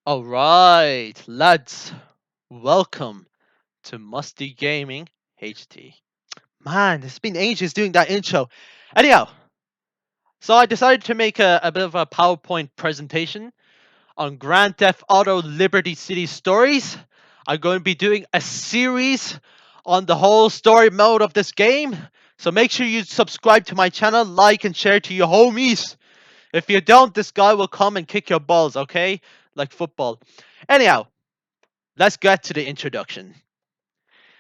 Alright, lads, welcome to Musty Gaming HT. Man, it's been ages doing that intro. Anyhow, so I decided to make a bit of a PowerPoint presentation on Grand Theft Auto Liberty City Stories. I'm going to be doing a series on the whole story mode of this game. So make sure you subscribe to my channel, like and share to your homies. If you don't, this guy will come and kick your balls, okay? Like football. Anyhow, let's get to the introduction.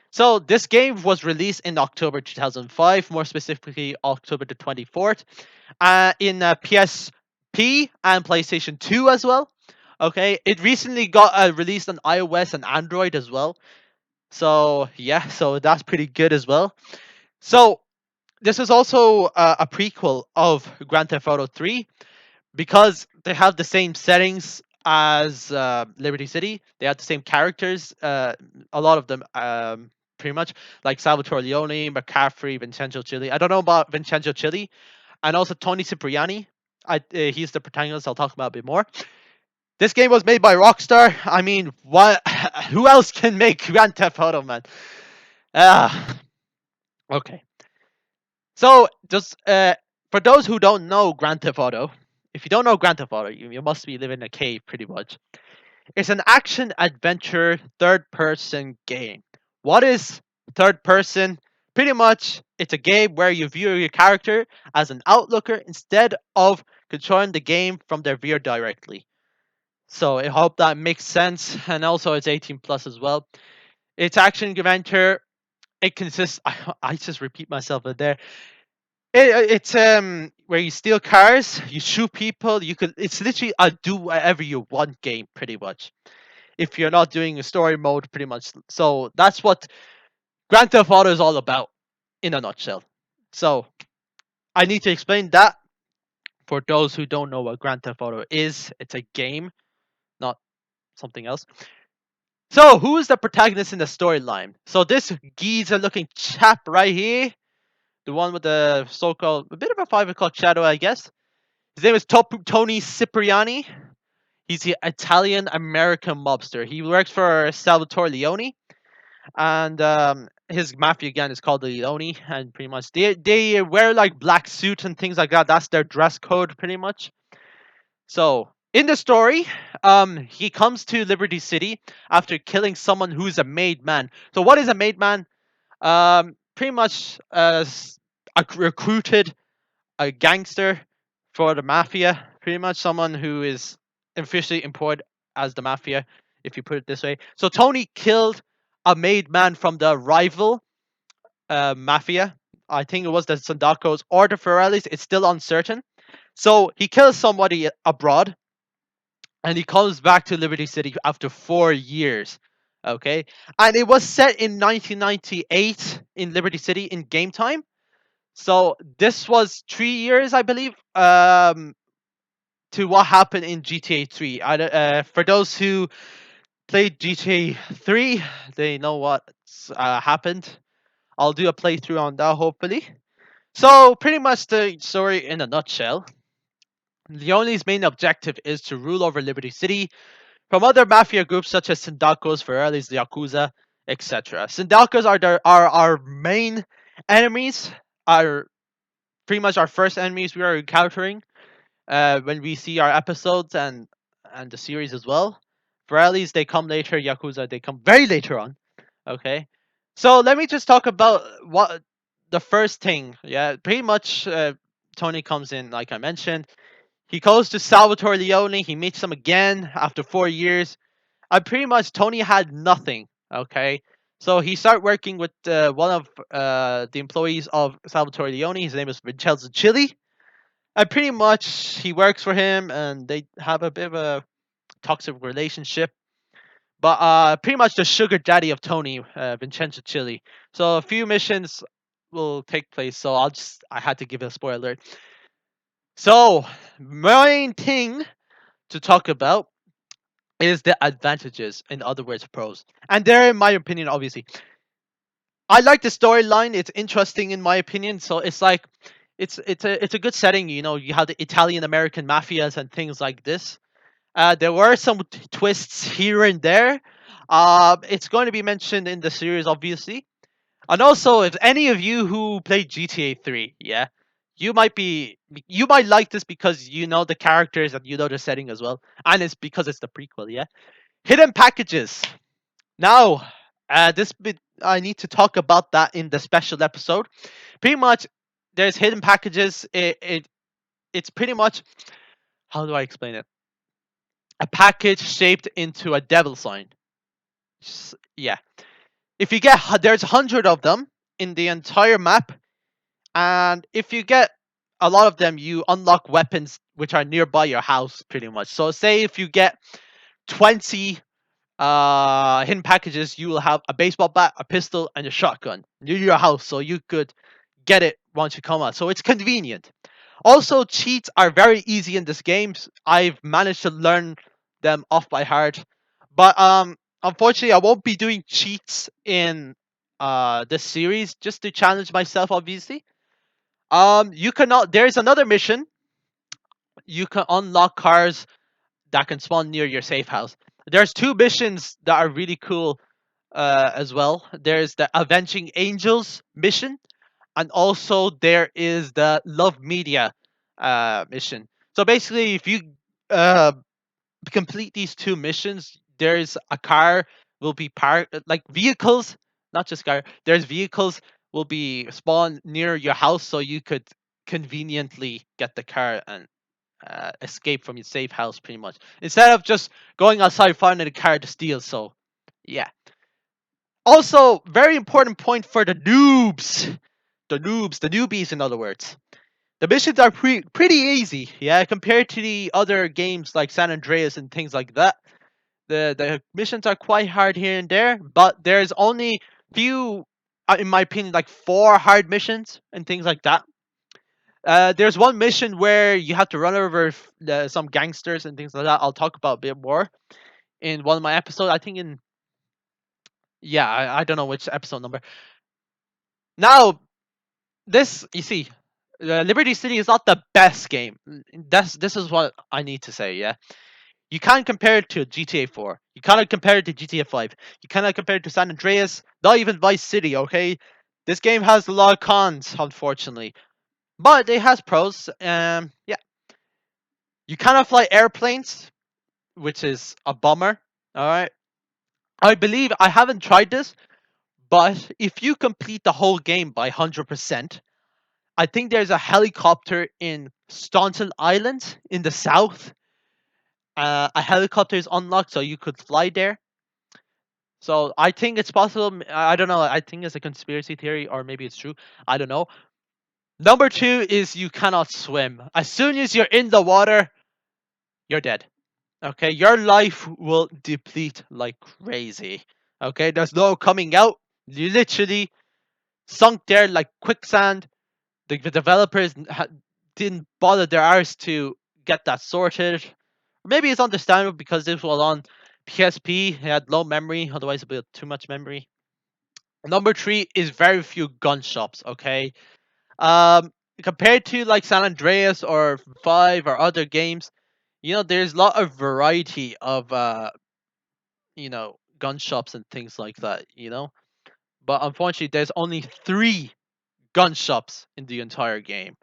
So this game was released in October 2005, more specifically October the 24th, in PSP and PlayStation 2 as well. Okay, it recently got released on iOS and Android as well. So yeah, so that's pretty good as well. So this is also a prequel of Grand Theft Auto 3 because they have the same settings as Liberty City. They have the same characters. A lot of them, pretty much, like Salvatore Leone, McCaffrey, Vincenzo Chili. I don't know about Vincenzo Chili, and also Tony Cipriani. He's the protagonist. I'll talk about a bit more. This game was made by Rockstar. I mean, what? Who else can make Grand Theft Auto, man? Ah, okay. So, just for those who don't know Grand Theft Auto, if you don't know Grand Theft Auto, you must be living in a cave, pretty much. It's an action adventure third person game. What is third person? Pretty much, it's a game where you view your character as an outlooker instead of controlling the game from their view directly. So I hope that makes sense. And also, it's 18 plus as well. It's action adventure. It consists. I just repeat myself in there. It's where you steal cars, you shoot people. You could. It's literally a do whatever you want game, pretty much. If you're not doing a story mode, pretty much. So that's what Grand Theft Auto is all about, in a nutshell. So I need to explain that for those who don't know what Grand Theft Auto is. It's a game, not something else. So who is the protagonist in the storyline? So this geezer-looking chap right here, the one with the so-called a bit of a 5 o'clock shadow, I guess. His name is Tony Cipriani. He's the Italian American mobster. He works for Salvatore Leone, and his mafia gang is called the Leone. And pretty much they wear like black suit and things like that. That's their dress code, pretty much. So in the story, he comes to Liberty City after killing someone who's a made man. So what is a made man? Pretty much recruited a gangster for the mafia. Pretty much someone who is officially employed as the mafia, if you put it this way. So Tony killed a made man from the rival mafia. I think it was the Sindaccos or the Firellis. It's still uncertain. So he kills somebody abroad, and he comes back to Liberty City after 4 years. Okay, and it was set in 1998 in Liberty City in game time. So this was 3 years, I believe, to what happened in GTA 3. For those who played GTA 3, they know what happened. I'll do a playthrough on that, hopefully. So, pretty much the story in a nutshell. Leone's main objective is to rule over Liberty City from other mafia groups such as Sindaccos, Firellis, the Yakuza, etc. Sindaccos are our main enemies, are pretty much our first enemies we are encountering when we see our episodes and the series as well. Firellis, they come later. Yakuza, they come very later on. Okay, so let me just talk about what the first thing. Yeah, pretty much. Tony comes in, like I mentioned. He goes to Salvatore Leone. He meets him again after 4 years. Pretty much Tony had nothing. Okay, so he started working with one of the employees of Salvatore Leone. His name is Vincenzo Chili. And pretty much he works for him, and they have a bit of a toxic relationship. But pretty much the sugar daddy of Tony, Vincenzo Chili. So a few missions will take place. So I had to give a spoiler alert. So main thing to talk about is the advantages, in other words, pros. And they're, in my opinion, obviously. I like the storyline. It's interesting, in my opinion. So it's like, it's a good setting. You know, you have the Italian American mafias and things like this. There were some twists here and there. It's going to be mentioned in the series, obviously. And also, if any of you who played GTA 3, yeah, you might like this because you know the characters and you know the setting as well, and it's because it's the prequel, yeah. Hidden packages. Now, this bit I need to talk about that in the special episode. Pretty much, there's hidden packages. It's pretty much, how do I explain it? A package shaped into a devil sign. Yeah. If you get there's 100 of them in the entire map, and if you get a lot of them, you unlock weapons which are nearby your house, pretty much. So say if you get 20 hidden packages, you will have a baseball bat, a pistol, and a shotgun near your house, so you could get it once you come out. So it's convenient. Also, cheats are very easy in this game. I've managed to learn them off by heart, but unfortunately, I won't be doing cheats in this series just to challenge myself. Obviously, you cannot. There's another mission. You can unlock cars that can spawn near your safe house. There's two missions that are really cool as well. There's the Avenging Angels mission, and also there is the Love Media mission. So basically, if you uh, complete these two missions, there's a car will be parked, like vehicles, not just car. There's vehicles will be spawned near your house, so you could conveniently get the car and escape from your safe house, pretty much, instead of just going outside finding a car to steal. So, yeah. Also, very important point for the newbies, in other words. The missions are pretty easy, yeah, compared to the other games like San Andreas and things like that. The missions are quite hard here and there, but there's only few, in my opinion, like four hard missions and things like that. There's one mission where you have to run over some gangsters and things like that. I'll talk about a bit more in one of my episodes. I think in yeah, I don't know which episode number. Now, this you see, Liberty City is not the best game. This is what I need to say. Yeah, you can't compare it to GTA 4. You cannot compare it to GTA 5. You cannot compare it to San Andreas. Not even Vice City. Okay, this game has a lot of cons, unfortunately, but it has pros. Yeah, you cannot fly airplanes, which is a bummer. All right, I believe I haven't tried this, but if you complete the whole game by 100%, I think there's a helicopter in Staunton Island in the south. A helicopter is unlocked, so you could fly there. So I think it's possible. I don't know. I think it's a conspiracy theory, or maybe it's true. I don't know. Number two is you cannot swim. As soon as you're in the water, you're dead. Okay, your life will deplete like crazy. Okay, there's no coming out. You literally sunk there like quicksand. The developers didn't bother their arse to get that sorted. Maybe it's understandable because this was on PSP. It had low memory, otherwise it'd be too much memory. Number three is very few gun shops. Okay, um, compared to like San Andreas or Five or other games, there's a lot of variety of gun shops and things like that. But unfortunately, there's only three gun shops in the entire game.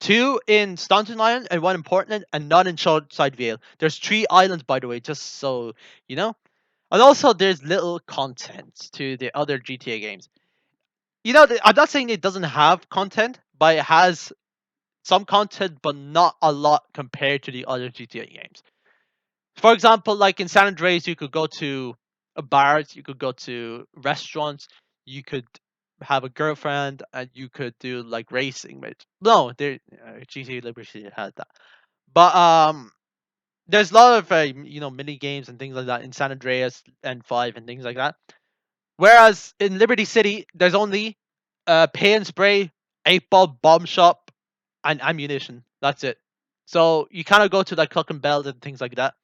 Two in Staunton Island and one in Portland, and none in Shortside Vale. There's three islands, by the way, just so you know. And also, there's little content to the other GTA games. I'm not saying it doesn't have content, but it has some content, but not a lot compared to the other GTA games. For example, like in San Andreas, you could go to bars, you could go to restaurants, you could have a girlfriend, and you could do like racing. But no, GTA Liberty has that. But there's a lot of mini games and things like that in San Andreas and Five and things like that. Whereas in Liberty City, there's only pay and spray, 8 ball bomb shop, and ammunition. That's it. So you kind of go to like Cluck and Bells and things like that.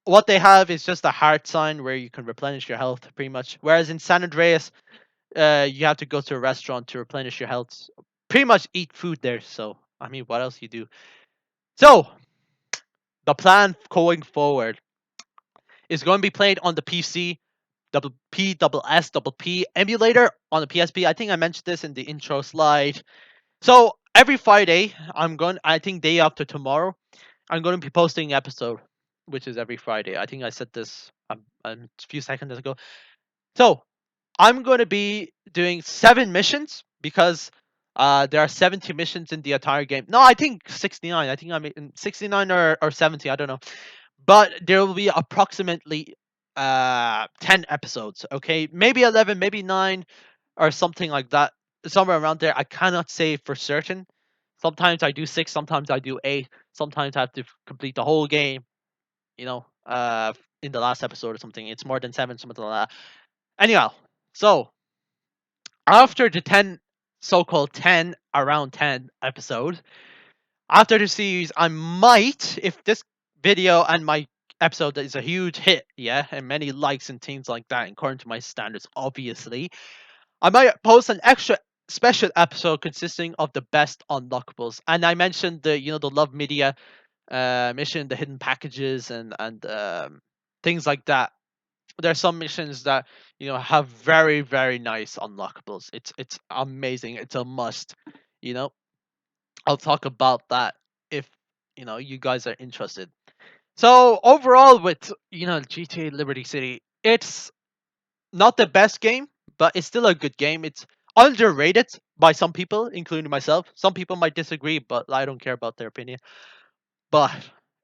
What they have is just a heart sign where you can replenish your health, pretty much. Whereas in San Andreas, you have to go to a restaurant to replenish your health. Pretty much eat food there. So I mean, what else you do? So the plan going forward is going to be played on the PC, double P double S double P emulator on the PSP. I think I mentioned this in the intro slide. So every Friday, I think day after tomorrow, I'm going to be posting an episode, which is every Friday. I think I said this a few seconds ago. So I'm going to be doing 7 missions because there are 70 missions in the entire game. No, I think 69. I think I'm in 69 or 70. I don't know. But there will be approximately 10 episodes. Okay, maybe 11, maybe 9, or something like that. Somewhere around there. I cannot say for certain. Sometimes I do 6. Sometimes I do 8. Sometimes I have to complete the whole game. You know, in the last episode or something. It's more than 7, something like that. Anyhow, so after the 10 so-called 10 around 10 episodes, after the series, I might, if this video and my episode is a huge hit, yeah, and many likes and things like that according to my standards, obviously, I might post an extra special episode consisting of the best unlockables. And I mentioned the love media mission, the hidden packages, and things like that. There's some missions that have very very nice unlockables. It's amazing. It's a must. You know, I'll talk about that if you guys are interested. So overall, with GTA Liberty City, it's not the best game, but it's still a good game. It's underrated by some people, including myself. Some people might disagree, but I don't care about their opinion. But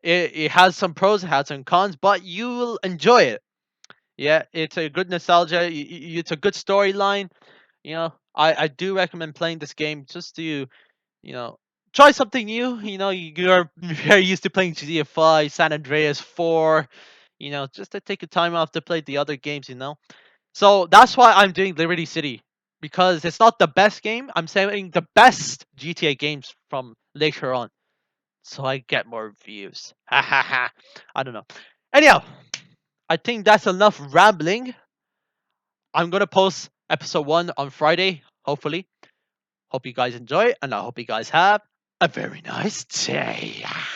it has some pros, it has some cons, but you will enjoy it. Yeah, it's a good nostalgia. It's a good storyline. I do recommend playing this game just to try something new. You're very used to playing GTA 5, San Andreas 4. Just to take a time off to play the other games. So that's why I'm doing Liberty City, because it's not the best game. I'm saving the best GTA games from later on, so I get more views. Ha ha ha. I don't know. Anyhow, I think that's enough rambling. I'm gonna post episode 1 on Friday, hopefully. Hope you guys enjoy, and I hope you guys have a very nice day.